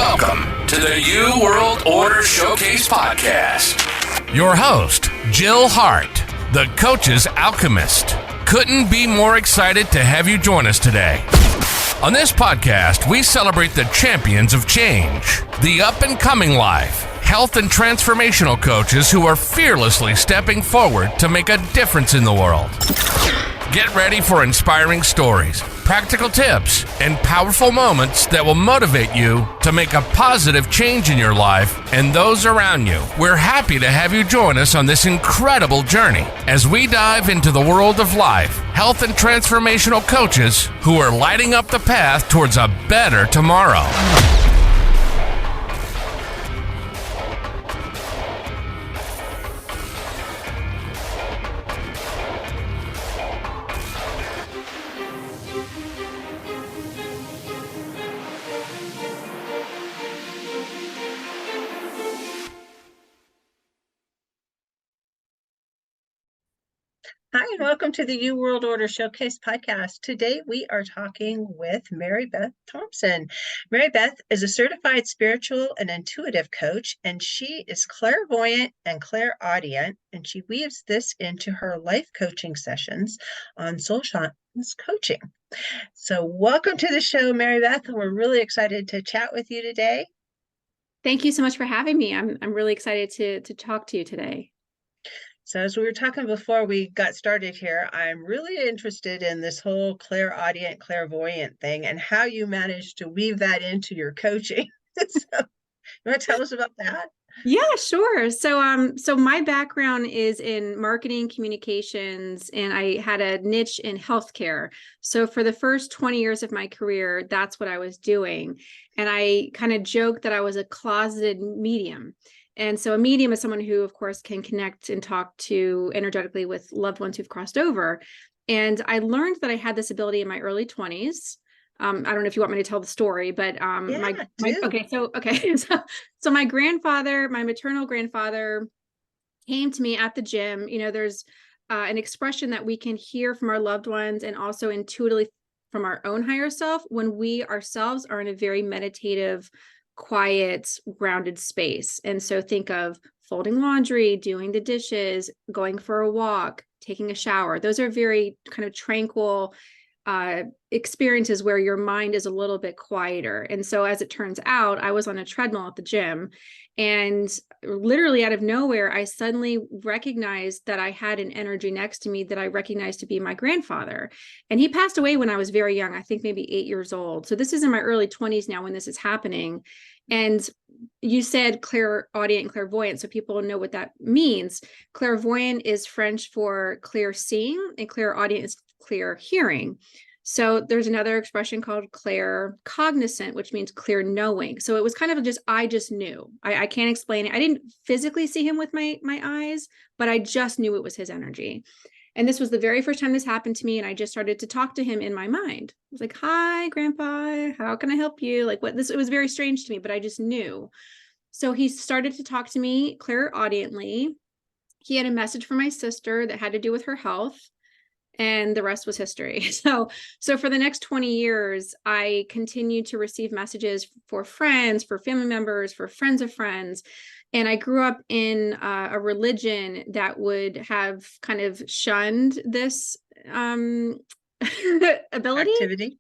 Welcome to the New World Order Showcase Podcast. Your host, Jill Hart, the coach's Alchemist. Couldn't be more excited to have you join us today. On this podcast, we celebrate the champions of change, the up-and-coming life, health and transformational coaches who are fearlessly stepping forward to make a difference in the world. Get ready for inspiring stories, practical tips, and powerful moments that will motivate you to make a positive change in your life and those around you. We're happy to have you join us on this incredible journey as we dive into the world of life, health, and transformational coaches who are lighting up the path towards a better tomorrow. Hi, and welcome to the New World Order Showcase Podcast. Today, we are talking with Beth Thomsen. Beth is a certified spiritual and intuitive coach, and she is clairvoyant and clairaudient, and she weaves this into her life coaching sessions on Soul Science Coaching. So welcome to the show, Beth, and we're really excited to chat with you today. Thank you so much for having me. I'm really excited to talk to you today. So as we were talking before we got started here, I'm really interested in this whole clairaudient, clairvoyant thing and how you managed to weave that into your coaching. So you want to tell us about that? Yeah, sure. So my background is in marketing communications, and I had a niche in healthcare. So for the first 20 years of my career, that's what I was doing. And I kind of joked that I was a closeted medium. And so a medium is someone who, of course, can connect and talk to energetically with loved ones who've crossed over. And I learned that I had this ability in my early 20s. I don't know if you want me to tell the story, but so my grandfather, my maternal grandfather, came to me at the gym. You know, there's an expression that we can hear from our loved ones and also intuitively from our own higher self when we ourselves are in a very meditative, quiet, grounded space. And so think of folding laundry, doing the dishes, going for a walk, taking a shower. Those are very kind of tranquil experiences where your mind is a little bit quieter. And so as it turns out, I was on a treadmill at the gym, and literally out of nowhere, I suddenly recognized that I had an energy next to me that I recognized to be my grandfather. And he passed away when I was very young, I think maybe 8 years old. So this is in my early 20s now when this is happening. And you said clairaudient and clairvoyant, so people know what that means. Clairvoyant is French for clear seeing, and clairaudient is clear hearing. So there's another expression called claircognizant, which means clear knowing. So it was kind of I just knew. I can't explain it. I didn't physically see him with my eyes, but I just knew it was his energy. And this was the very first time this happened to me. And I just started to talk to him in my mind. I was like, hi, Grandpa, how can I help you? Like it was very strange to me, but I just knew. So he started to talk to me clairaudiently. He had a message for my sister that had to do with her health, and the rest was history. So for the next 20 years, I continued to receive messages for friends, for family members, for friends of friends. And I grew up in a religion that would have kind of shunned this ability activity.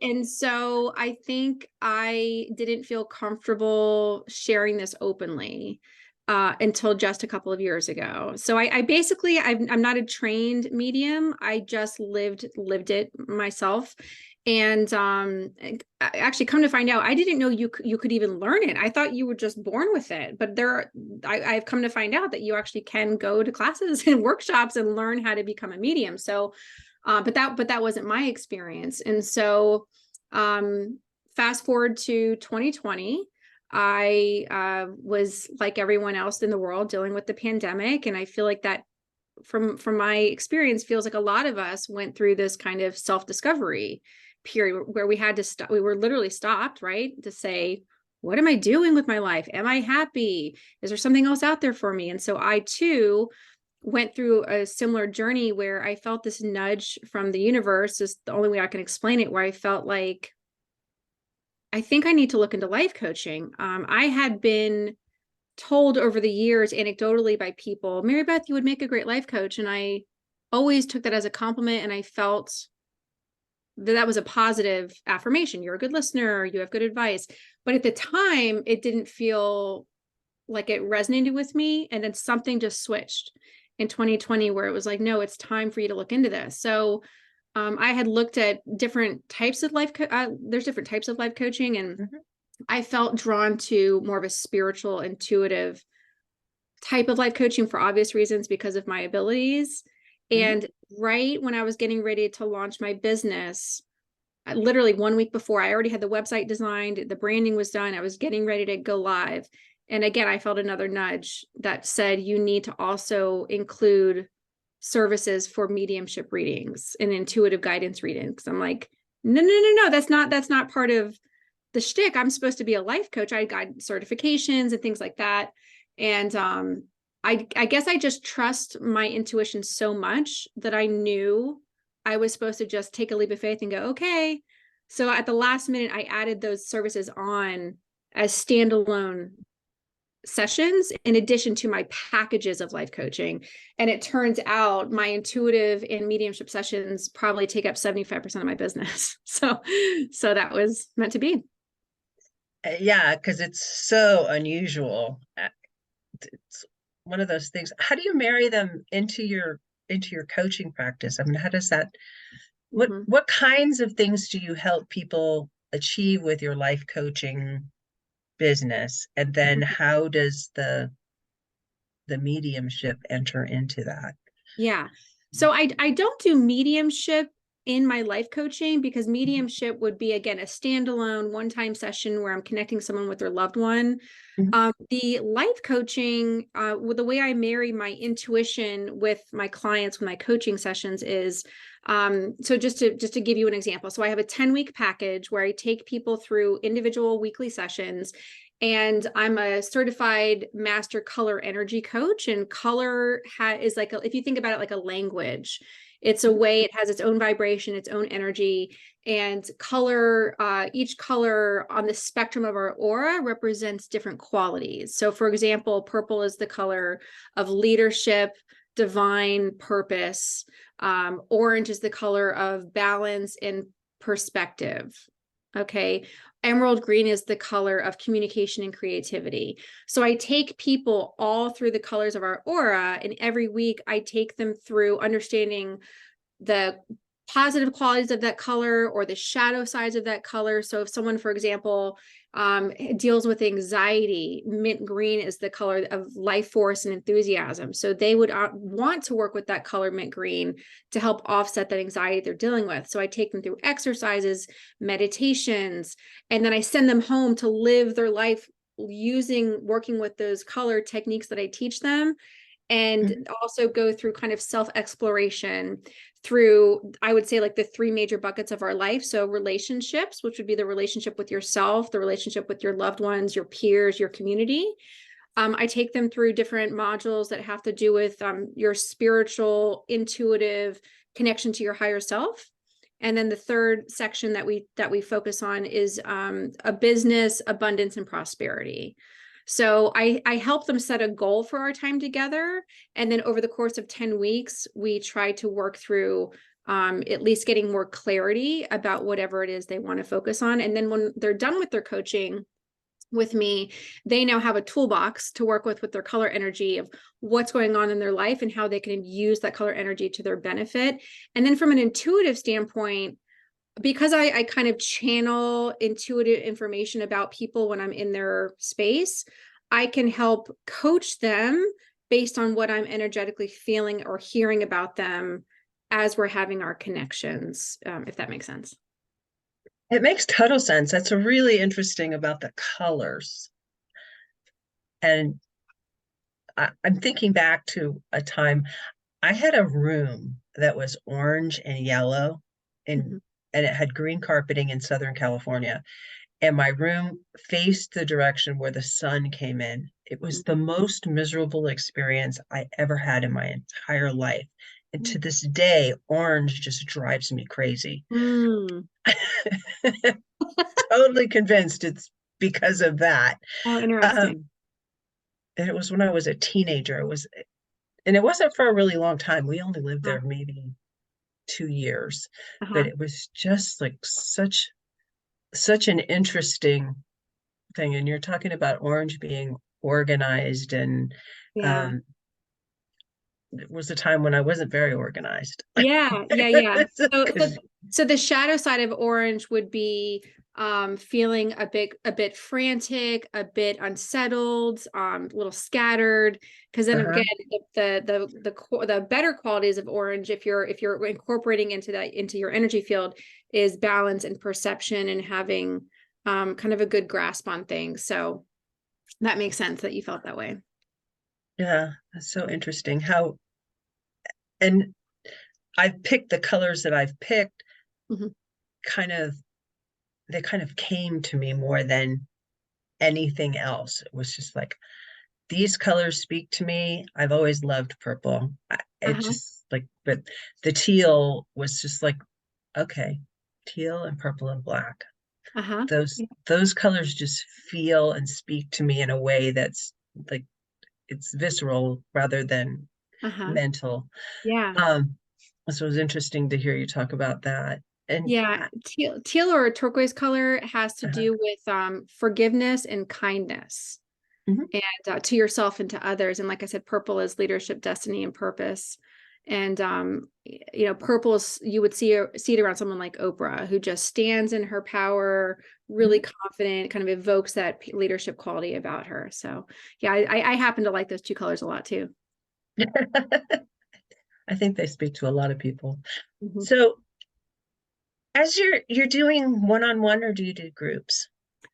And so I think I didn't feel comfortable sharing this openly until just a couple of years ago. So I basically, I'm not a trained medium. I just lived it myself. And actually, come to find out, I didn't know you could even learn it. I thought you were just born with it. But I've come to find out that you actually can go to classes and workshops and learn how to become a medium. So, but that wasn't my experience. And so, fast forward to 2020. I was like everyone else in the world dealing with the pandemic. And I feel like that from my experience feels like a lot of us went through this kind of self-discovery period where we had to stop. We were literally stopped, right? To say, what am I doing with my life? Am I happy? Is there something else out there for me? And so I too went through a similar journey where I felt this nudge from the universe, is the only way I can explain it, where I felt like I think I need to look into life coaching. I had been told over the years anecdotally by people, Mary Beth, you would make a great life coach. And I always took that as a compliment. And I felt that was a positive affirmation. You're a good listener. You have good advice. But at the time, it didn't feel like it resonated with me. And then something just switched in 2020 where it was like, no, it's time for you to look into this. So I had looked at different types of there's different types of life coaching. And I felt drawn to more of a spiritual, intuitive type of life coaching for obvious reasons because of my abilities. And right when I was getting ready to launch my business, literally 1 week before, I already had the website designed, the branding was done, I was getting ready to go live. And again, I felt another nudge that said, you need to also include services for mediumship readings and intuitive guidance readings. I'm like, no, that's not part of the shtick. I'm supposed to be a life coach. I got certifications and things like that. And I guess I just trust my intuition so much that I knew I was supposed to just take a leap of faith and go, okay. So at the last minute, I added those services on as standalone sessions in addition to my packages of life coaching. And it turns out my intuitive and mediumship sessions probably take up 75% of my business. So that was meant to be. Yeah, because it's so unusual. It's one of those things. How do you marry them into your coaching practice? I mean, how does that, what kinds of things do you help people achieve with your life coaching business? And then how does the mediumship enter into that? Yeah. So I don't do mediumship in my life coaching because mediumship would be, again, a standalone one-time session where I'm connecting someone with their loved one. The life coaching, with the way I marry my intuition with my clients, with my coaching sessions is, so just to give you an example. So I have a 10-week package where I take people through individual weekly sessions. And I'm a certified master color energy coach, and color is like, if you think about it like a language, it's a way, it has its own vibration, its own energy, and color, each color on the spectrum of our aura represents different qualities. So for example, purple is the color of leadership, divine purpose. Orange is the color of balance and perspective. Okay. Emerald green is the color of communication and creativity. So I take people all through the colors of our aura, and every week I take them through understanding the positive qualities of that color or the shadow sides of that color. So if someone, for example, deals with anxiety, mint green is the color of life force and enthusiasm. So they would want to work with that color mint green to help offset that anxiety they're dealing with. So I take them through exercises, meditations, and then I send them home to live their life working with those color techniques that I teach them. And also go through kind of self-exploration through, I would say, like the three major buckets of our life. So relationships, which would be the relationship with yourself, the relationship with your loved ones, your peers, your community. I take them through different modules that have to do with your spiritual, intuitive connection to your higher self. And then the third section that we focus on is a business, abundance, and prosperity. So I help them set a goal for our time together. And then over the course of 10 weeks, we try to work through at least getting more clarity about whatever it is they want to focus on. And then when they're done with their coaching with me, they now have a toolbox to work with their color energy of what's going on in their life and how they can use that color energy to their benefit. And then from an intuitive standpoint, because I kind of channel intuitive information about people when I'm in their space, I can help coach them based on what I'm energetically feeling or hearing about them as we're having our connections, if that makes sense. It makes total sense. That's really interesting about the colors. And I'm thinking back to a time I had a room that was orange and yellow and it had green carpeting in Southern California. And my room faced the direction where the sun came in. It was the most miserable experience I ever had in my entire life. And to this day, orange just drives me crazy. Mm. Totally convinced it's because of that. Oh, Um, interesting. and it was when I was a teenager. And it wasn't for a really long time. We only lived Uh, there maybe 2 years, but uh-huh. it was just like such an interesting thing. And you're talking about orange being organized, and Yeah. um, it was a time when I wasn't very organized. Yeah, yeah, yeah. So, so, Because so the shadow side of orange would be feeling a bit frantic, a bit unsettled, a little scattered. Because then uh-huh. again, the better qualities of orange, if you're incorporating into your energy field, is balance and perception and having kind of a good grasp on things. So that makes sense that you felt that way. Yeah, that's so interesting how, and I've picked the colors that I've picked Mhm. kind of, they kind of came to me more than anything else. It was just like, these colors speak to me. I've always loved purple. It Uh-huh. just like, but the teal was just like, okay, teal and purple and black. Uh-huh. Those colors just feel and speak to me in a way that's like, it's visceral rather than Uh-huh. mental. Yeah. Um, so it was interesting to hear you talk about that. And Yeah, teal or a turquoise color has to uh, do with forgiveness and kindness, mhm. and to yourself and to others. And like I said, purple is leadership, destiny, and purpose. And purple is, you would see it around someone like Oprah, who just stands in her power, really confident, kind of evokes that leadership quality about her. So yeah, I happen to like those two colors a lot too. I think they speak to a lot of people. Mhm. So as you're doing one-on-one, or do you do groups?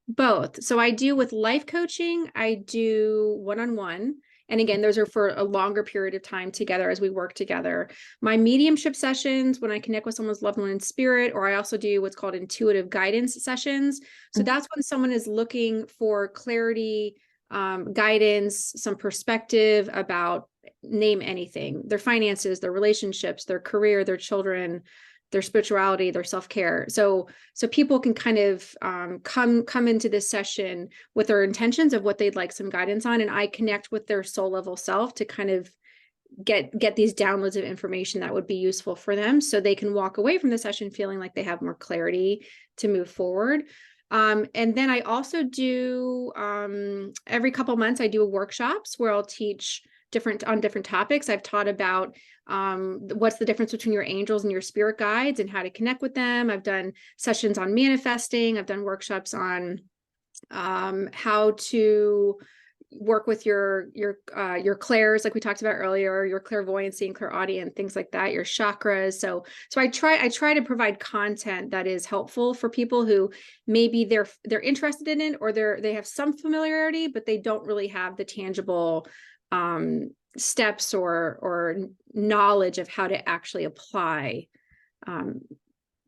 Both. So I do with life coaching, I do one-on-one. And again, those are for a longer period of time together as we work together. My mediumship sessions, when I connect with someone's loved one in spirit, or I also do what's called intuitive guidance sessions. So Mhm. that's when someone is looking for clarity, guidance, some perspective about, name anything, their finances, their relationships, their career, their children, their spirituality, their self-care. So people can kind of come into this session with their intentions of what they'd like some guidance on, and I connect with their soul level self to kind of get these downloads of information that would be useful for them, so they can walk away from the session feeling like they have more clarity to move forward. And then I also do every couple months I do workshops where I'll teach different topics. I've taught about what's the difference between your angels and your spirit guides and how to connect with them. I've done sessions on manifesting. I've done workshops on how to work with your clairs, like we talked about earlier, your clairvoyancy and clairaudient, things like that, your chakras. So I try to provide content that is helpful for people who maybe they're interested in it, or they have some familiarity, but they don't really have the tangible steps or knowledge of how to actually apply um,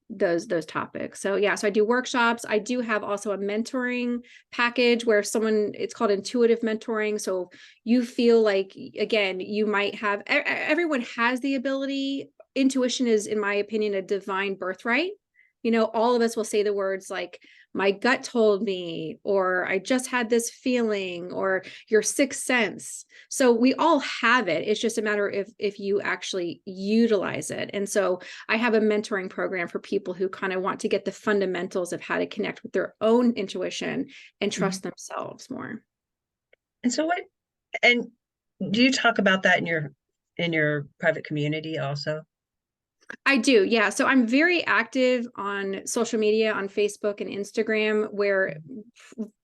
those topics. So yeah, so I do workshops. I do have also a mentoring package where it's called intuitive mentoring. So you feel like, again, you might have, everyone has the ability. Intuition is, in my opinion, a divine birthright. All of us will say the words like, my gut told me, or I just had this feeling, or your sixth sense. So we all have it. It's just a matter of if you actually utilize it. And so I have a mentoring program for people who kind of want to get the fundamentals of how to connect with their own intuition and Mhm. trust themselves more. And so and do you talk about that in your private community also? I do, yeah. So I'm very active on social media, on Facebook and Instagram, where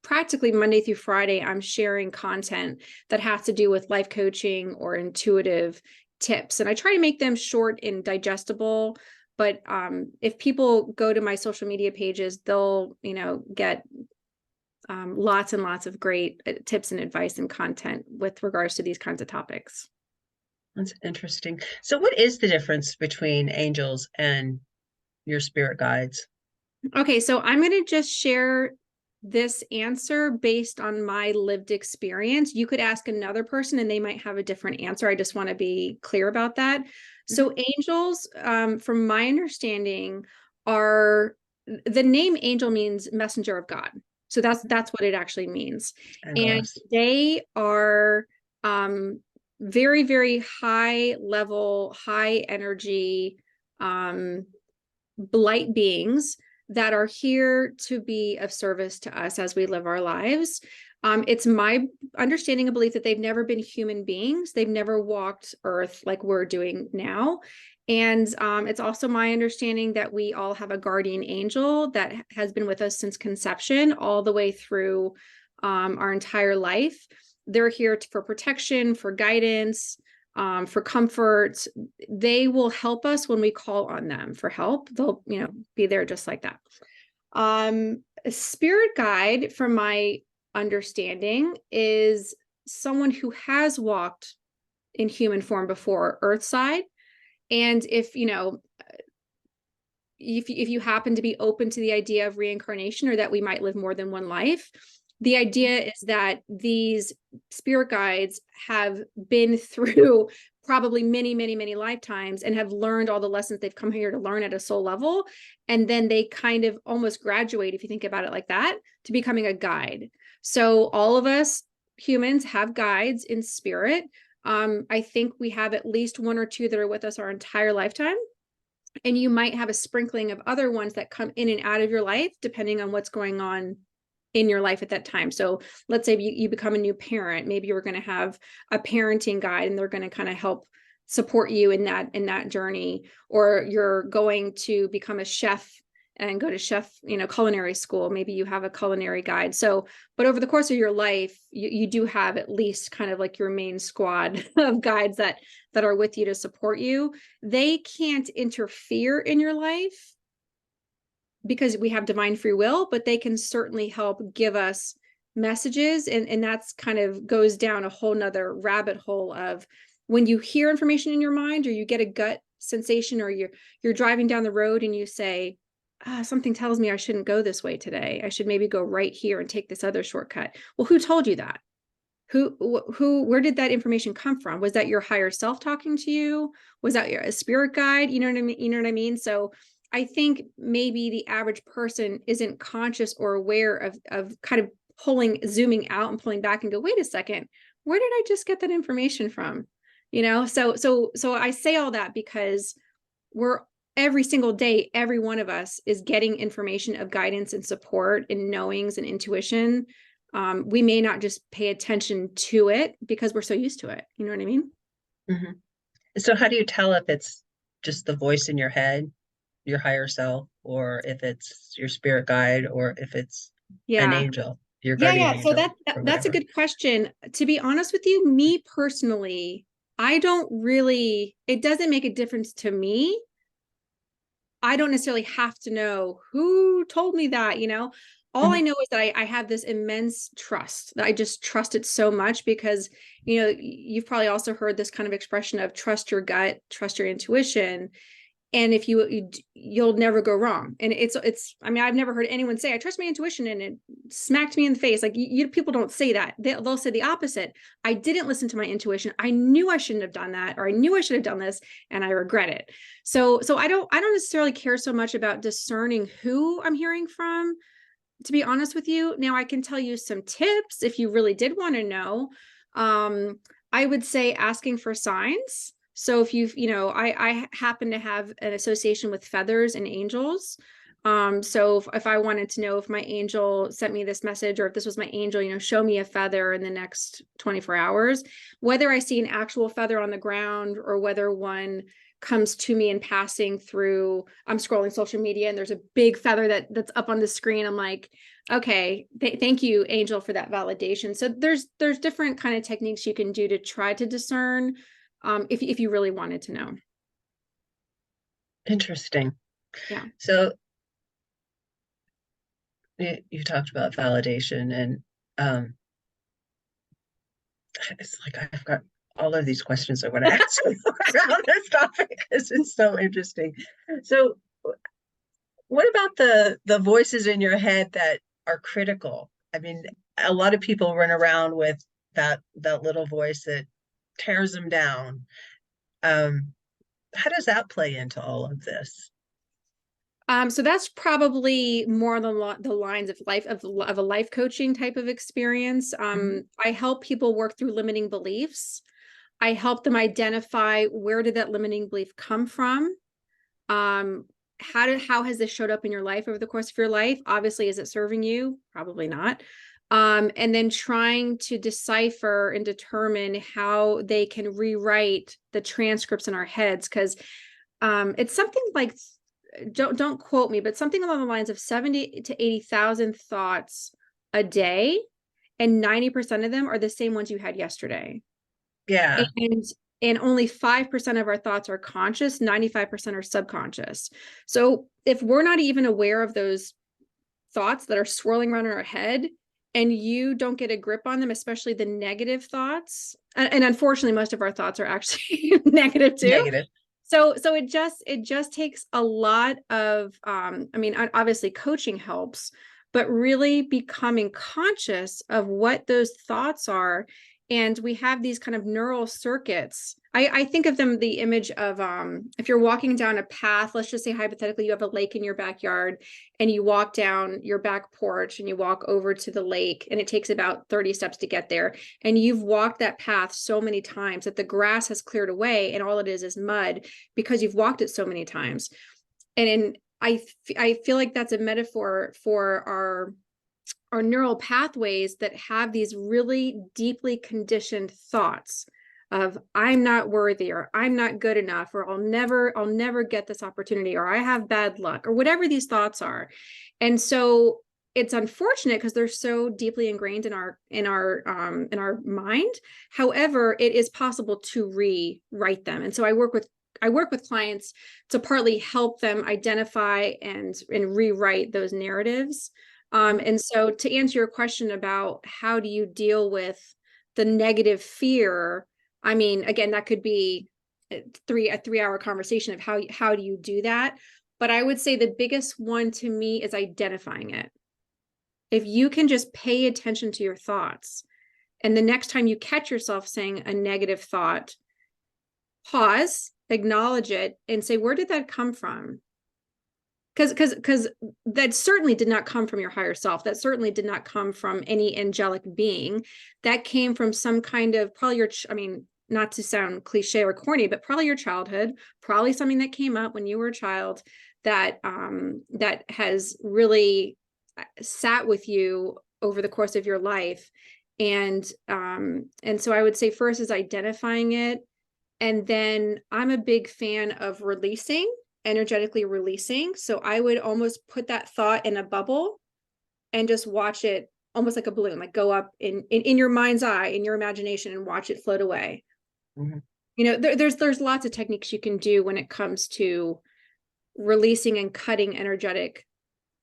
practically Monday through Friday, I'm sharing content that has to do with life coaching or intuitive tips. And I try to make them short and digestible. But if people go to my social media pages, they'll, get lots and lots of great tips and advice and content with regards to these kinds of topics. That's interesting. So what is the difference between angels and your spirit guides? Okay, so I'm going to just share this answer based on my lived experience. You could ask another person and they might have a different answer. I just want to be clear about that. So angels, from my understanding, are, the name angel means messenger of God. So that's what it actually means. And they are very, very high level, high energy light beings that are here to be of service to us as we live our lives. It's my understanding and belief that they've never been human beings. They've never walked earth like we're doing now. And it's also my understanding that we all have a guardian angel that has been with us since conception all the way through our entire life. They're here for protection, for guidance, for comfort. They will help us when we call on them for help. They'll, be there just like that. A spirit guide, from my understanding, is someone who has walked in human form before, earthside. And if you happen to be open to the idea of reincarnation, or that we might live more than one life, the idea is that these spirit guides have been through probably many, many, many lifetimes and have learned all the lessons they've come here to learn at a soul level. And then they kind of almost graduate, if you think about it like that, to becoming a guide. So all of us humans have guides in spirit. I think we have at least one or two that are with us our entire lifetime. And you might have a sprinkling of other ones that come in and out of your life, depending on what's going on in your life at that time. So let's say you become a new parent, maybe you're going to have a parenting guide and they're going to kind of help support you in that journey. Or you're going to become a chef and go to culinary school. Maybe you have a culinary guide. So, but over the course of your life, you do have at least kind of like your main squad of guides that are with you to support you. They can't interfere in your life because we have divine free will, but they can certainly help give us messages. And that's kind of goes down a whole nother rabbit hole of when you hear information in your mind, or you get a gut sensation, or you're driving down the road and you say, something tells me I shouldn't go this way today. I should maybe go right here and take this other shortcut. Well, who told you that? Where did that information come from? Was that your higher self talking to you? Was that a spirit guide? You know what I mean? So I think maybe the average person isn't conscious or aware of kind of zooming out and pulling back and go, wait a second, where did I just get that information from? So I say all that because every single day, every one of us is getting information of guidance and support and knowings and intuition. We may not just pay attention to it because we're so used to it. You know what I mean? Mm-hmm. So how do you tell if it's just the voice in your head, your higher self, or if it's your spirit guide, or if it's an angel, your guardian angel? So that's a good question. To be honest with you, me personally, it doesn't make a difference to me. I don't necessarily have to know who told me that, all I know is that I have this immense trust. I just trust it so much because, you've probably also heard this kind of expression of trust your gut, trust your intuition. And if you'll never go wrong. And I've never heard anyone say, I trust my intuition, and it smacked me in the face. Like people don't say that. They'll say the opposite. I didn't listen to my intuition. I knew I shouldn't have done that, or I knew I should have done this, and I regret it. So I don't necessarily care so much about discerning who I'm hearing from, to be honest with you. Now I can tell you some tips if you really did want to know. I would say asking for signs. So if I happen to have an association with feathers and angels. So if I wanted to know if my angel sent me this message, or if this was my angel, show me a feather in the next 24 hours, whether I see an actual feather on the ground or whether one comes to me in passing through, I'm scrolling social media and there's a big feather that's up on the screen. I'm like, okay, thank you, angel, for that validation. So there's different kind of techniques you can do to try to discern, if you really wanted to know. Interesting. Yeah. So you talked about validation, and it's like I've got all of these questions I want to ask around this topic because it's so interesting. So what about the voices in your head that are critical. I mean, a lot of people run around with that little voice that tears them down. How does that play into all of this? So that's probably more on the lines of a life coaching type of experience. I help people work through limiting beliefs. I help them identify, where did that limiting belief come from? How has this showed up in your life over the course of your life? Obviously, is it serving you? Probably not. And then trying to decipher and determine how they can rewrite the transcripts in our heads, because it's something like, don't quote me, but something along the lines of 70 to 80,000 thoughts a day, and 90% of them are the same ones you had yesterday. Yeah. And only 5% of our thoughts are conscious, 95% are subconscious. So if we're not even aware of those thoughts that are swirling around in our head, and you don't get a grip on them, especially the negative thoughts, and unfortunately most of our thoughts are actually negative too. Negative. So it just takes a lot of, I mean, obviously coaching helps, but really becoming conscious of what those thoughts are. And we have these kind of neural circuits. I think of them, the image of, if you're walking down a path, let's just say hypothetically, you have a lake in your backyard, and you walk down your back porch and you walk over to the lake, and it takes about 30 steps to get there. And you've walked that path so many times that the grass has cleared away, and all it is mud, because you've walked it so many times. And I feel like that's a metaphor for our neural pathways that have these really deeply conditioned thoughts of, I'm not worthy, or I'm not good enough, or I'll never get this opportunity, or I have bad luck, or whatever these thoughts are. And so it's unfortunate because they're so deeply ingrained in our mind. However, it is possible to rewrite them. And so I work with clients to partly help them identify and rewrite those narratives. And so to answer your question about how do you deal with the negative fear, I mean, again, that could be a 3-hour conversation of how do you do that? But I would say the biggest one to me is identifying it. If you can just pay attention to your thoughts, and the next time you catch yourself saying a negative thought, pause, acknowledge it, and say, where did that come from? Because that certainly did not come from your higher self. That certainly did not come from any angelic being. That came from some kind of, probably I mean, not to sound cliche or corny, but probably your childhood, probably something that came up when you were a child that that has really sat with you over the course of your life. And so I would say first is identifying it. And then I'm a big fan of energetically releasing. So I would almost put that thought in a bubble and just watch it almost like a balloon, like go up in your mind's eye, in your imagination, and watch it float away. Mm-hmm. You know, there's lots of techniques you can do when it comes to releasing and cutting energetic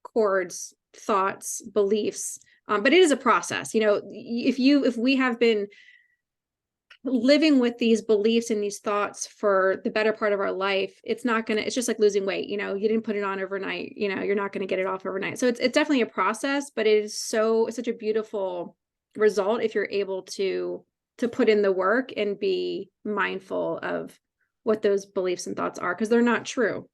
cords, thoughts, beliefs. But it is a process. You know, if we have been living with these beliefs and these thoughts for the better part of our life, it's just like losing weight. You know, you didn't put it on overnight, you know, you're not going to get it off overnight. So it's definitely a process, but it's such a beautiful result if you're able to put in the work and be mindful of what those beliefs and thoughts are, because they're not true.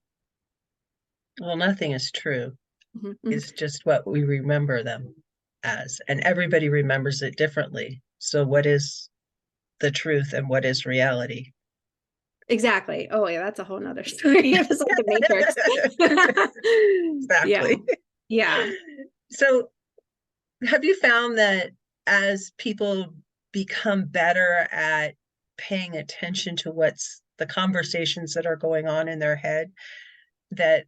Well, nothing is true. Mm-hmm. It's just what we remember them as, and everybody remembers it differently. So what is the truth and what is reality? Exactly. Oh yeah, that's a whole nother story. It's like the Matrix. Exactly. Yeah. So have you found that as people become better at paying attention to what's the conversations that are going on in their head, that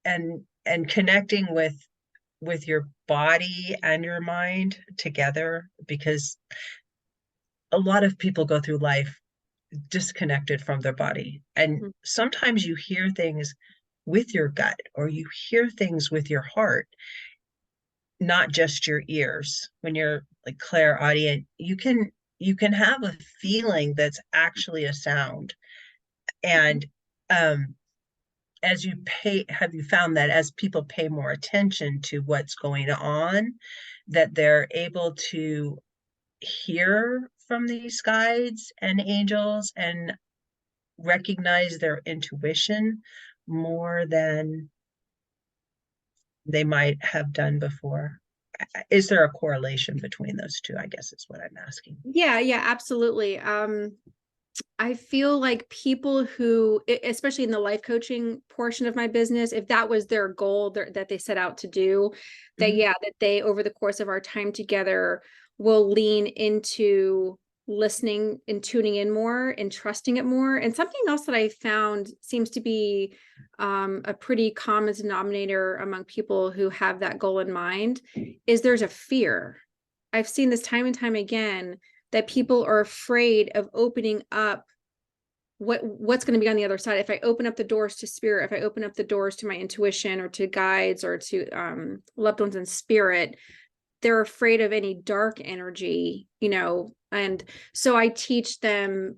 and connecting with your body and your mind together, because a lot of people go through life disconnected from their body, and sometimes you hear things with your gut, or you hear things with your heart, not just your ears. When you're like clairaudient, you can have a feeling that's actually a sound. And have you found that as people pay more attention to what's going on, that they're able to hear from these guides and angels and recognize their intuition more than they might have done before? Is there a correlation between those two, I guess is what I'm asking. Yeah, absolutely. I feel like people who, especially in the life coaching portion of my business, if that was their goal that they set out to do, that that they, over the course of our time together, will lean into listening and tuning in more and trusting it more. And something else that I found seems to be a pretty common denominator among people who have that goal in mind is there's a fear. I've seen this time and time again, that people are afraid of opening up what's going to be on the other side. If I open up the doors to spirit, if I open up the doors to my intuition or to guides or to loved ones in spirit, they're afraid of any dark energy, and so I teach them,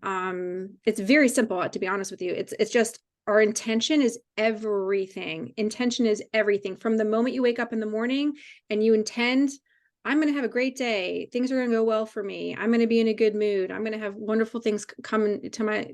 it's very simple, to be honest with you. It's just, our intention is everything. Intention is everything. From the moment you wake up in the morning and you intend, I'm going to have a great day. Things are going to go well for me. I'm going to be in a good mood. I'm going to have wonderful things come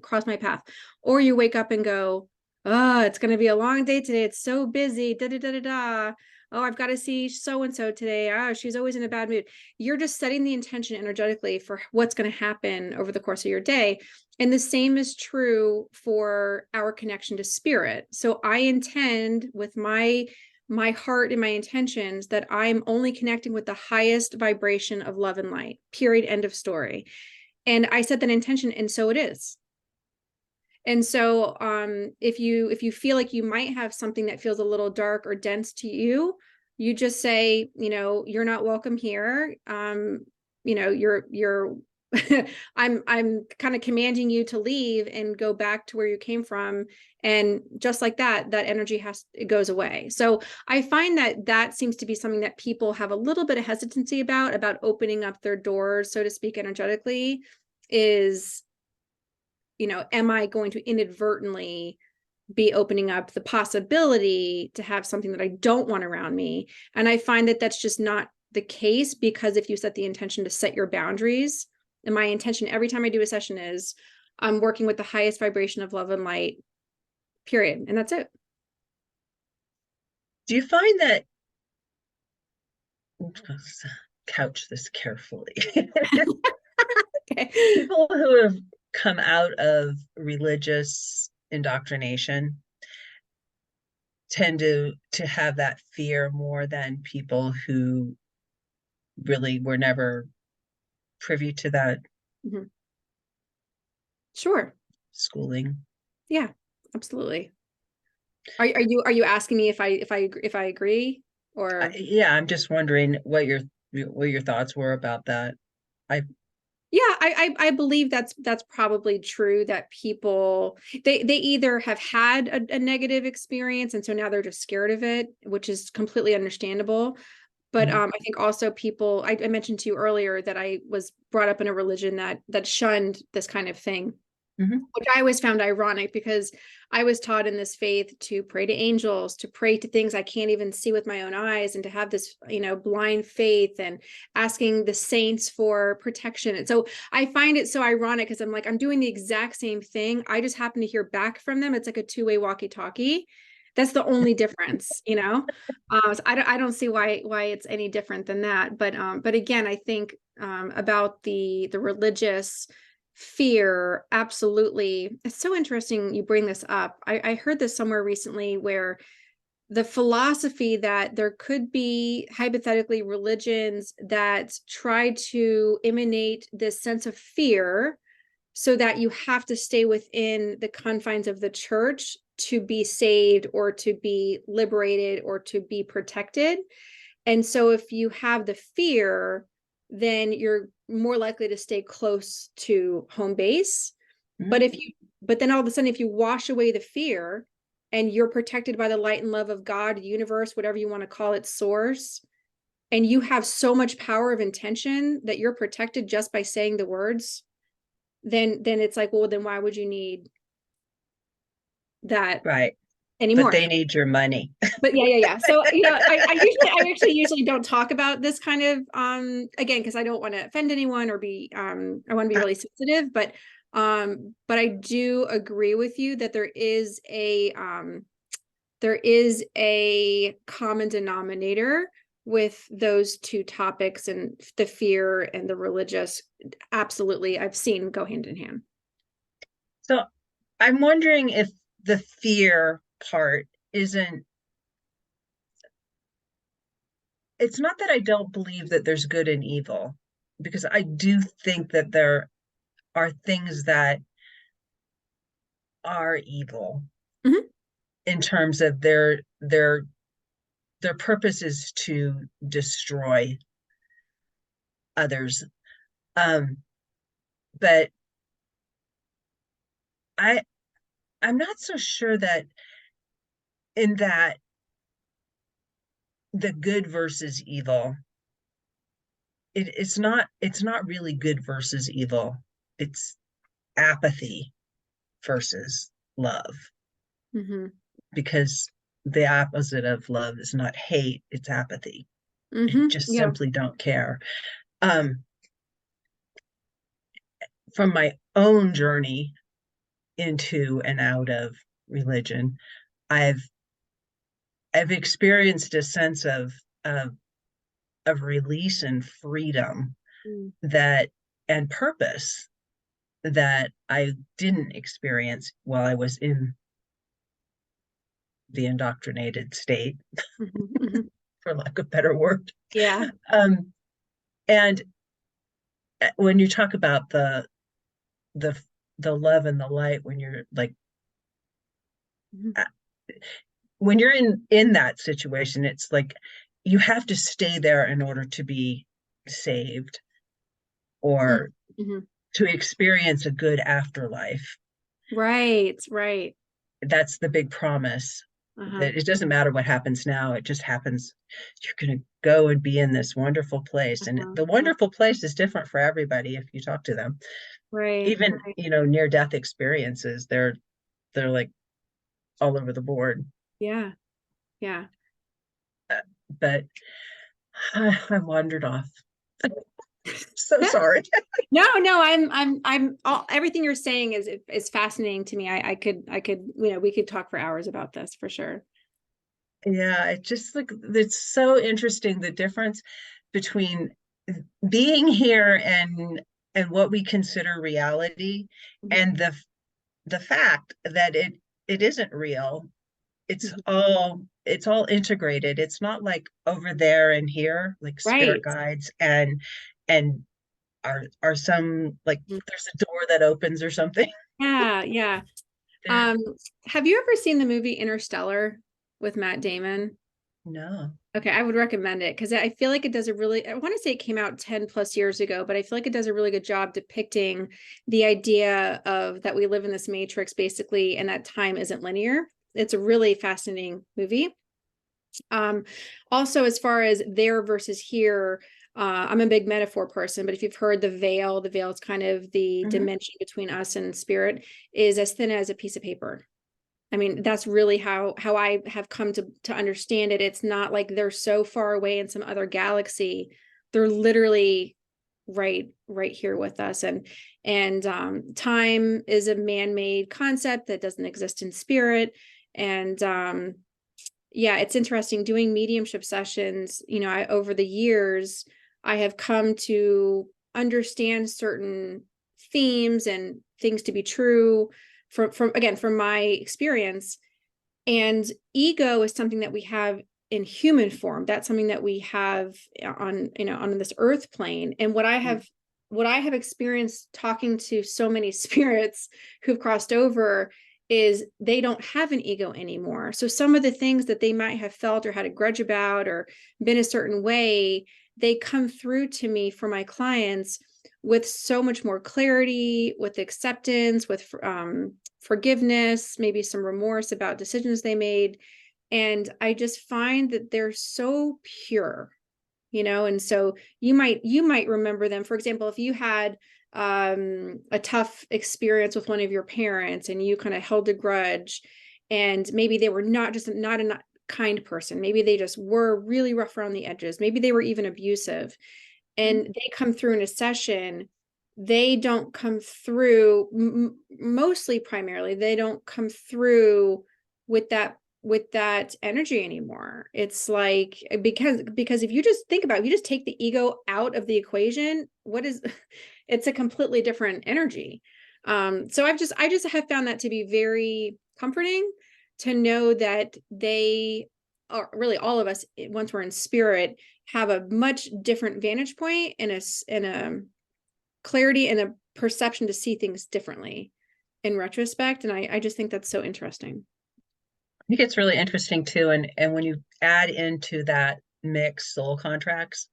cross my path. Or you wake up and go, oh, it's going to be a long day today. It's so busy. Da, da, da, da, da. Oh, I've got to see so-and-so today. Oh, she's always in a bad mood. You're just setting the intention energetically for what's going to happen over the course of your day. And the same is true for our connection to spirit. So I intend with my heart and my intentions that I'm only connecting with the highest vibration of love and light, period, end of story. And I set that intention, and so it is. And so if you feel like you might have something that feels a little dark or dense to you, you just say, you're not welcome here. You're I'm kind of commanding you to leave and go back to where you came from. And just like that energy it goes away. So I find that seems to be something that people have a little bit of hesitancy about opening up their doors, so to speak, energetically, is, am I going to inadvertently be opening up the possibility to have something that I don't want around me? And I find that that's just not the case, because if you set the intention to set your boundaries, and my intention every time I do a session is I'm working with the highest vibration of love and light, period. And that's it. Do you find that, couch this carefully, Okay. people who have come out of religious indoctrination tend to have that fear more than people who really were never privy to that Sure schooling? Yeah, absolutely. Are you asking me if I agree, or? Yeah, I'm just wondering what your thoughts were about that. I believe that's probably true, that people, they either have had a negative experience and so now they're just scared of it, which is completely understandable. But I think also people, I mentioned to you earlier that I was brought up in a religion that shunned this kind of thing, which I always found ironic, because I was taught in this faith to pray to angels, to pray to things I can't even see with my own eyes, and to have this, blind faith and asking the saints for protection. And so I find it so ironic, because I'm like, I'm doing the exact same thing. I just happen to hear back from them. It's like a two-way walkie-talkie. That's the only difference, so I don't see why it's any different than that. But again, I think about the religious fear, absolutely. It's so interesting you bring this up. I heard this somewhere recently, where the philosophy that there could be hypothetically religions that try to emanate this sense of fear, so that you have to stay within the confines of the church to be saved or to be liberated or to be protected. And so if you have the fear, then you're more likely to stay close to home base. But then all of a sudden, if you wash away the fear and you're protected by the light and love of God, universe, whatever you want to call it, source, and you have so much power of intention that you're protected just by saying the words, then it's like, well, then why would you need that? Right. anymore. But they need your money. But yeah. So, I actually usually don't talk about this kind of, again, because I don't want to offend anyone or be, I want to be really sensitive, but I do agree with you that there is a common denominator with those two topics, and the fear and the religious. Absolutely. I've seen go hand in hand. So I'm wondering if the fear part isn't, it's not that I don't believe that there's good and evil, because I do think that there are things that are evil Mhm. in terms of their purpose is to destroy others. But I'm not so sure that in that the good versus evil, it's not really good versus evil. It's apathy versus love, Mm-hmm. because the opposite of love is not hate, it's apathy. You Mm-hmm. just Yeah. simply don't care. um from my own journey into and out of religion, i've I've experienced a sense of release and freedom, Mm. that and purpose, that I didn't experience while I was in the indoctrinated state, Mm-hmm. Mm-hmm. for lack of a better word. Yeah. Um, and when you talk about the the love and the light, when you're like, Mm-hmm. when you're in that situation, it's like you have to stay there in order to be saved, or Mm-hmm. to experience a good afterlife. Right. That's the big promise, Uh-huh. that it doesn't matter what happens now, it just happens. You're going to go and be in this wonderful place, and Uh-huh. the wonderful place is different for everybody if you talk to them. Right. Even, near death experiences, they're like all over the board. Yeah. Yeah. But I wandered off. So sorry. No, I'm all, everything you're saying is fascinating to me. I could, we could talk for hours about this for sure. Yeah, it just, like, it's so interesting, the difference between being here and what we consider reality, Mhm. and the fact that it isn't real. It's Mhm. all integrated. It's not like over there and here, like spirit Right. guides, and are some, like, Mhm. there's a door that opens or something. Yeah. There, Um, have you ever seen the movie Interstellar with Matt Damon? no. Okay, I would recommend it because I feel like it does a really, I want to say it came out 10 plus years ago, but I feel like it does a really good job depicting the idea of that we live in this matrix basically, and that time isn't linear. It's a really fascinating movie. Um, Also, as far as there versus here, I'm a big metaphor person, but if you've heard the veil is kind of the Mhm. dimension between us and spirit, is as thin as a piece of paper. I mean, that's really how I have come to understand it. It's not like they're so far away in some other galaxy. They're literally right here with us. And time is a man-made concept that doesn't exist in spirit. And yeah, it's interesting doing mediumship sessions. Over the years, I have come to understand certain themes and things to be true from my experience. And ego is something that we have in human form. That's something that we have on this earth plane. And what I have experienced talking to so many spirits who've crossed over is they don't have an ego anymore. So some of the things that they might have felt or had a grudge about or been a certain way, they come through to me for my clients with so much more clarity, with acceptance, with forgiveness, maybe some remorse about decisions they made. And I just find that they're so pure, and so you might remember them. For example, if you had a tough experience with one of your parents and you kind of held a grudge, and maybe they were not a kind person. Maybe they just were really rough around the edges. Maybe they were even abusive, and they come through in a session. They don't come through mostly primarily. They don't come through with that energy anymore. It's like, because if you just think about it, if you just take the ego out of the equation, it's a completely different energy. So I just have found that to be very comforting, to know that they are, really all of us, once we're in spirit, have a much different vantage point and a clarity and a perception to see things differently in retrospect. And I just think that's so interesting. I think it's really interesting too. And when you add into that mix soul contracts,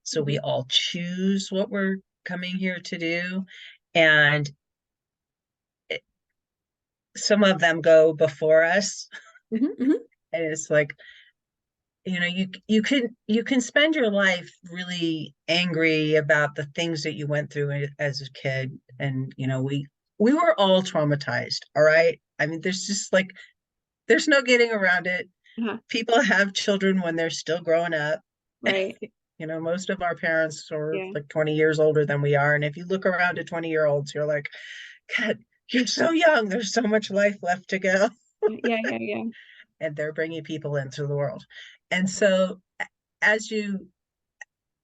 so we all choose what we're coming here to do. And some of them go before us. And it's like, you can spend your life really angry about the things that you went through as a kid. And, we were all traumatized. All right. I mean, there's no getting around it. People have children when they're still growing up. Right. Most of our parents are Yeah. like 20 years older than we are. And if you look around at 20-year-olds, you're like, God, you're so young. There's so much life left to go. Yeah. And they're bringing people into the world. And so as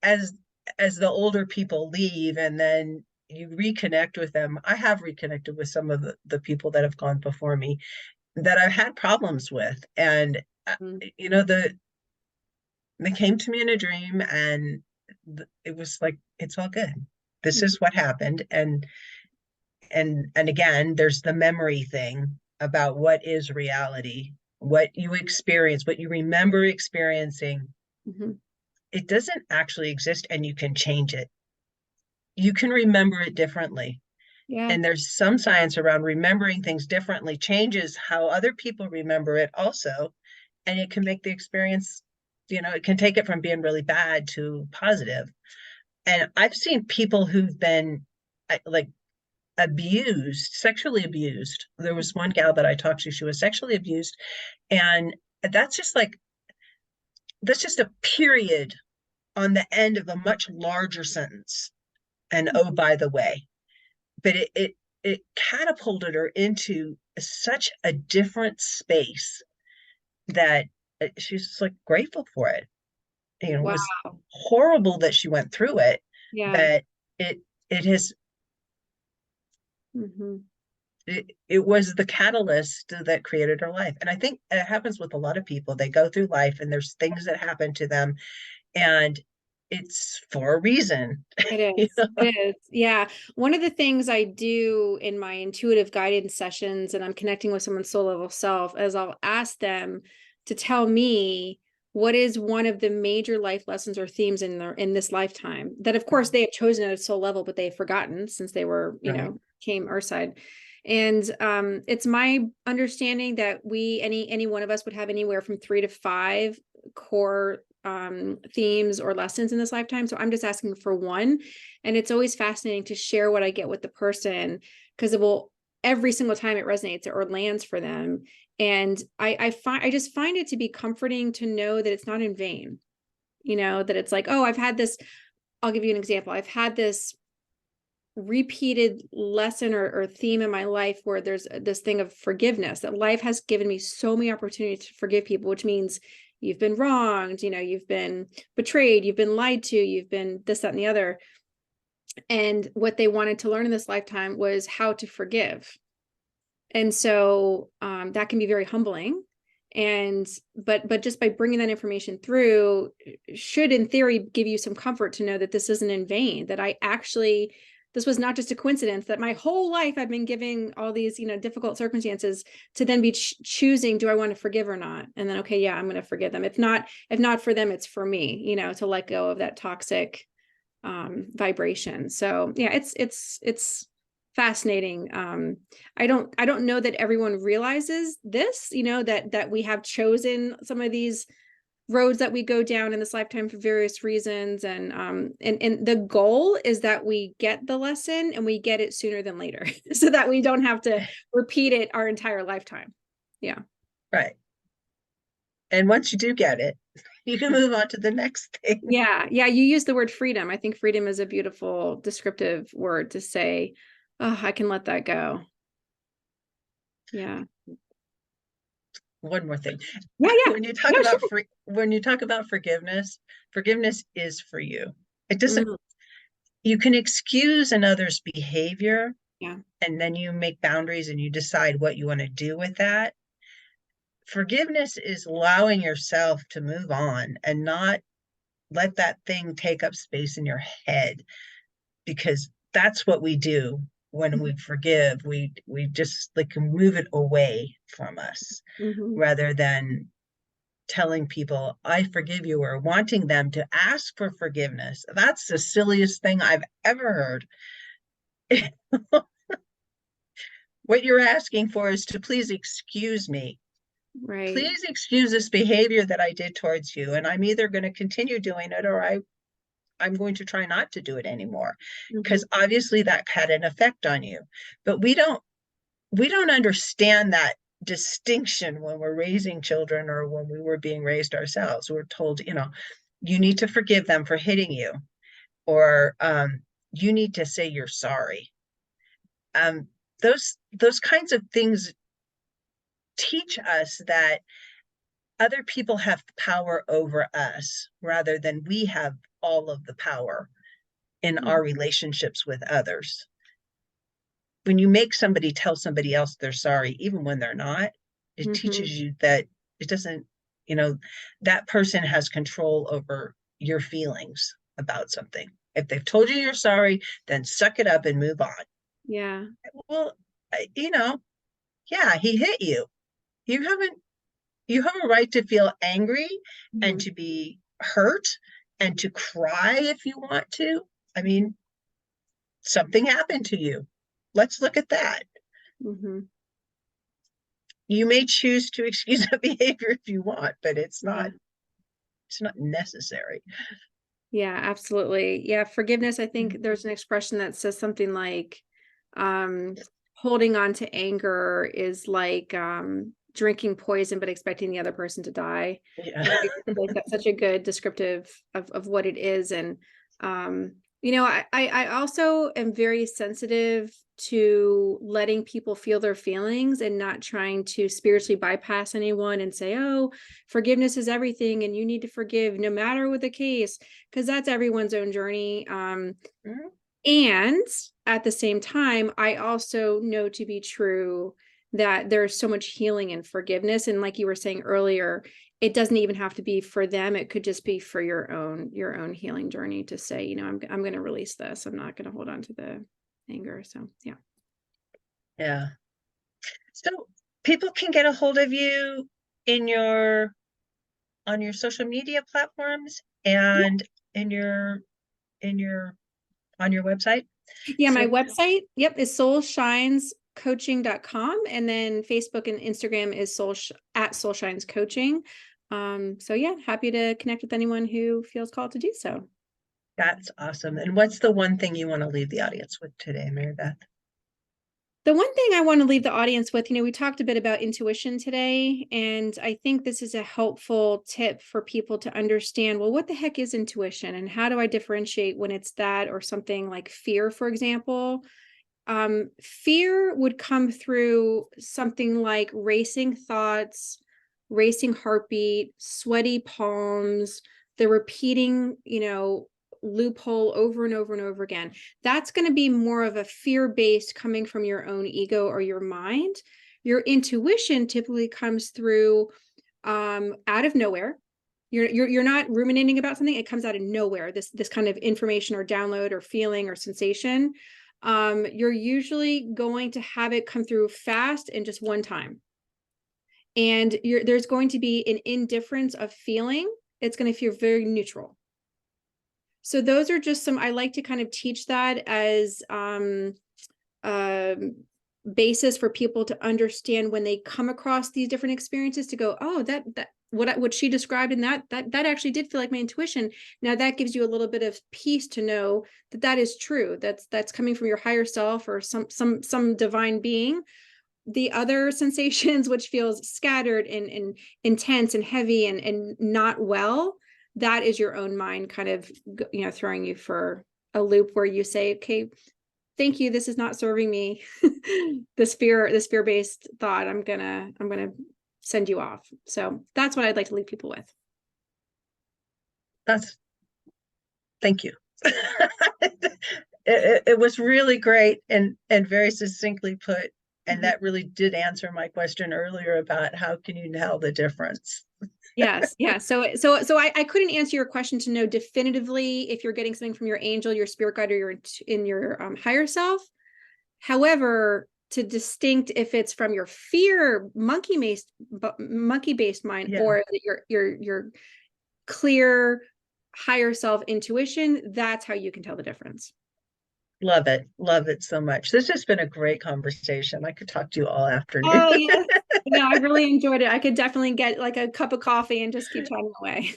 as the older people leave and then you reconnect with them, I have reconnected with some of the people that have gone before me that I've had problems with. And, they came to me in a dream, and it was like, it's all good. This is what happened. And again, there's the memory thing about what is reality, what you experience, what you remember experiencing. It doesn't actually exist, and you can change it. You can remember it differently. Yeah. And there's some science around remembering things differently changes how other people remember it also. And it can make the experience, it can take it from being really bad to positive. And I've seen people who've been like sexually abused. There was one gal that I talked to, she was sexually abused. And that's just a period on the end of a much larger sentence. And oh, by the way, but it catapulted her into such a different space that she's like grateful for it. It was horrible that she went through it, but it has it was the catalyst that created her life. And I think it happens with a lot of people. They go through life and there's things that happen to them, and it's for a reason. It is. It is. Yeah. One of the things I do in my intuitive guidance sessions, and I'm connecting with someone's soul level self, is I'll ask them to tell me what is one of the major life lessons or themes in this lifetime that, of course, they have chosen at a soul level, but they've forgotten since they were, came Earthside. And it's my understanding that any one of us would have anywhere from 3 to 5 core themes or lessons in this lifetime. So I'm just asking for one. And it's always fascinating to share what I get with the person, because it will, every single time it resonates or lands for them. And I just find it to be comforting to know that it's not in vain, that it's like, oh, I've had this, I'll give you an example. I've had this repeated lesson or theme in my life where there's this thing of forgiveness, that life has given me so many opportunities to forgive people, which means you've been wronged, you've been betrayed, you've been lied to, you've been this, that, and the other. And what they wanted to learn in this lifetime was how to forgive. And so that can be very humbling. And but just by bringing that information through should, in theory, give you some comfort to know that this isn't in vain, that this was not just a coincidence, that my whole life I've been giving all these, difficult circumstances to then be choosing, do I want to forgive or not? And then, okay, yeah, I'm going to forgive them. If not for them, it's for me, to let go of that toxic vibration. So yeah, it's fascinating. I don't know that everyone realizes this, that we have chosen some of these roads that we go down in this lifetime for various reasons. And the goal is that we get the lesson and we get it sooner than later so that we don't have to repeat it our entire lifetime. Yeah. Right. And once you do get it, you can move on to the next thing. Yeah. Yeah. You use the word freedom. I think freedom is a beautiful descriptive word to say, oh, I can let that go. Yeah. One more thing. Yeah. Yeah. When you talk No, about sure. when you talk about forgiveness is for you. It doesn't, Mm, you can excuse another's behavior yeah. and then you make boundaries and you decide what you want to do with that. Forgiveness is allowing yourself to move on and not let that thing take up space in your head, because that's what we do when we forgive. We just like move it away from us Mm-hmm. rather than telling people I forgive you or wanting them to ask for forgiveness. That's the silliest thing I've ever heard. What you're asking for is to please excuse me. Right. Please excuse this behavior that I did towards you, and I'm either going to continue doing it or I'm going to try not to do it anymore, Mm-hmm. because obviously that had an effect on you. But we don't understand that distinction when we're raising children or when we were being raised ourselves. We're told, you need to forgive them for hitting you, or you need to say you're sorry. Um, those kinds of things teach us that other people have power over us rather than we have all of the power in our relationships with others. When you make somebody tell somebody else they're sorry, even when they're not, it Mm-hmm. teaches you that it doesn't, you know, that person has control over your feelings about something. If they've told you you're sorry, then suck it up and move on. Yeah. Well, you know, yeah, he hit you. You haven't, you have a right to feel angry and Mm-hmm. to be hurt and to cry if you want to. I mean, something happened to you. Let's look at that. Mm-hmm. You may choose to excuse that behavior if you want, but Yeah. it's not necessary. Yeah, absolutely. Yeah, forgiveness. I think there's an expression that says something like, um, holding on to anger is like drinking poison but expecting the other person to die. Yeah. And I feel like that's such a good descriptive of what it is. And I also am very sensitive to letting people feel their feelings and not trying to spiritually bypass anyone and say, oh, forgiveness is everything and you need to forgive no matter what the case, because that's everyone's own journey. Mhm. And at the same time, I also know to be true that there's so much healing and forgiveness. And like you were saying earlier, it doesn't even have to be for them. It could just be for your own healing journey to say, I'm going to release this. I'm not going to hold on to the anger. So yeah. Yeah. So people can get a hold of you in your on your social media platforms and in your in your on your website. Yeah, my So website, yep, is soulshinescoaching.com. And then Facebook and Instagram is at Soulshines Coaching. So yeah, happy to connect with anyone who feels called to do so. that's awesome. And what's the one thing you want to leave the audience with today, Mary Beth? The one thing I want to leave the audience with, we talked a bit about intuition today, and I think this is a helpful tip for people to understand, well, what the heck is intuition and how do I differentiate when it's that or something like fear, for example? Fear would come through something like racing thoughts, racing heartbeat, sweaty palms, the repeating, loophole over and over and over again. That's going to be more of a fear-based coming from your own ego or your mind. Your intuition typically comes through out of nowhere. You're not ruminating about something. It comes out of nowhere. This kind of information or download or feeling or sensation. You're usually going to have it come through fast and just one time. And there's going to be an indifference of feeling. It's going to feel very neutral. So those are just some, I like to kind of teach that as basis for people to understand when they come across these different experiences to go, oh, that what she described in that actually did feel like my intuition. Now that gives you a little bit of peace to know that is true. That's coming from your higher self or some divine being. the other sensations, which feels scattered and intense and heavy and not well, that is your own mind kind of, throwing you for a loop where you say, okay, thank you, this is not serving me. this fear-based thought, I'm gonna send you off. So that's what I'd like to leave people with. Thank you. It was really great and very succinctly put. And that really did answer my question earlier about how can you tell the difference? Yes. Yeah. So I couldn't answer your question to know definitively if you're getting something from your angel, your spirit guide, or your higher self. However, to distinct if it's from your fear monkey-based mind, Yeah. or your clear higher self intuition, that's how you can tell the difference. Love it so much. This has been a great conversation. I could talk to you all afternoon. Oh yes. No, I really enjoyed it. I could definitely get like a cup of coffee and just keep chatting away.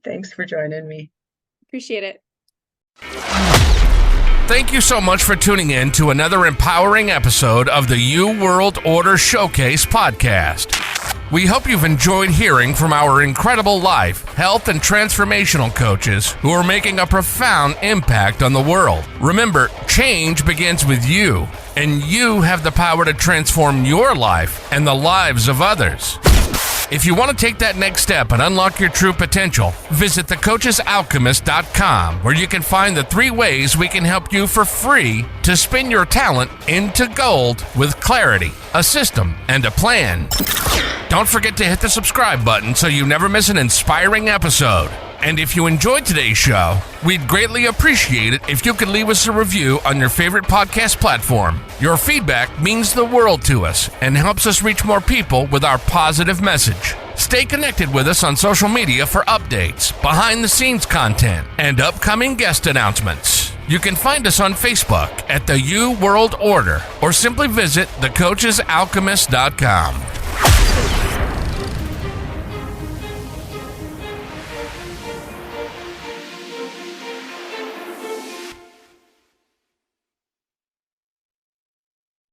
Thanks for joining me. Appreciate it. Thank you so much for tuning in to another empowering episode of the You World Order Showcase podcast. We hope you've enjoyed hearing from our incredible life, health, and transformational coaches who are making a profound impact on the world. Remember, change begins with you, and you have the power to transform your life and the lives of others. If you want to take that next step and unlock your true potential, visit thecoachesalchemist.com, where you can find the 3 ways we can help you for free to spin your talent into gold with clarity, a system, and a plan. Don't forget to hit the subscribe button so you never miss an inspiring episode. And if you enjoyed today's show, we'd greatly appreciate it if you could leave us a review on your favorite podcast platform. Your feedback means the world to us and helps us reach more people with our positive message. Stay connected with us on social media for updates, behind-the-scenes content, and upcoming guest announcements. You can find us on Facebook at the You World Order, or simply visit thecoachesalchemist.com.